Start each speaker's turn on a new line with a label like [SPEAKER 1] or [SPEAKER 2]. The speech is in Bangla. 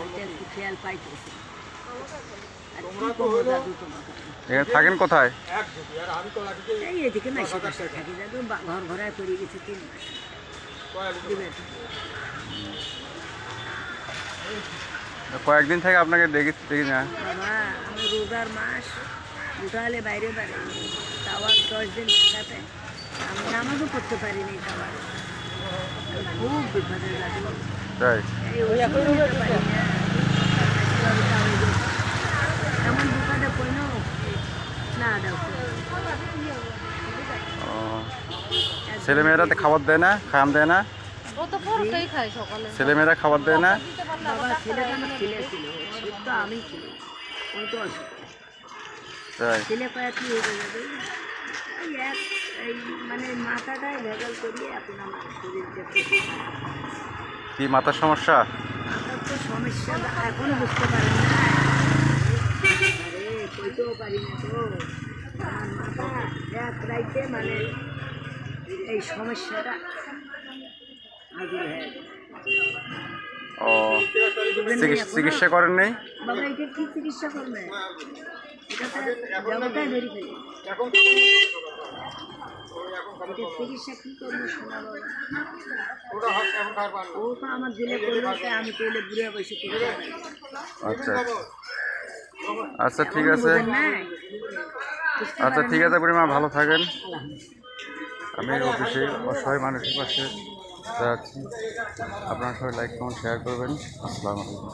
[SPEAKER 1] এটা একটু খেয়াল পাইতেছি। আর কি করবো দাদু তোমাকে?
[SPEAKER 2] এখানে থাকেন কোথায়?
[SPEAKER 1] এই এদিকে মাসে বাসায় থাকি দাদু, ঘর ঘরায় পড়ে গেছে 3 মাস।
[SPEAKER 2] কয়েকদিন থেকে আপনাকে দেখি না।
[SPEAKER 1] বাবা আমি রোজার মাস উঠালে বাইরে বাইরে তাওয়ার 10 দিন থাকাতে আমি নামাজও পড়তে পারিনি। তাওয়ার খুব বিপদে দাদু।
[SPEAKER 2] তাই
[SPEAKER 1] এই ওষুধ নিতে পারি না। এমন বিপদে পড়ল না দাও।
[SPEAKER 2] ছেলেমেয়েরা তো খাবার দেয় না, খাওয়ান দেয় না? ছেলেমেয়েরা খাবার দেয় না?
[SPEAKER 1] বাবা ছেলেটা আমার ছেলে ছিল, তো আমি ছিল, ওই তো
[SPEAKER 2] তাই
[SPEAKER 1] ছেলে কয়েক কি হয়ে যাবে। এই মানে মাথাটাই ভেজাল করিয়ে এখন আমার শরীরকে
[SPEAKER 2] কি মাথার সমস্যা?
[SPEAKER 1] মাথার তো সমস্যা এখনো বুঝতে পারেন না। আরে কইতেও পারি না তো, আমার মাথা এক রাইতে মানে এই সমস্যাটা হাজির হয়ে গেছে।
[SPEAKER 2] ও চিকিৎসা করেন নেই?
[SPEAKER 1] বাবা এটা কি চিকিৎসা করবে? এটা তো জগতায় ধরে ফেলে। এটা চিকিৎসা কি করবো শোনা বাবা? ও তো আমার দিলে করলো, আমি কইলে বুড়ে বসে করতে পারি।
[SPEAKER 2] আচ্ছা আচ্ছা ঠিক আছে, আচ্ছা ঠিক আছে বুড়িমা, ভালো থাকেন। আমি অফিসে অসহায় মানুষের পাশে যাচ্ছি। আপনারা সবাই লাইক কমেন্ট শেয়ার করবেন। আসসালামু আলাইকুম।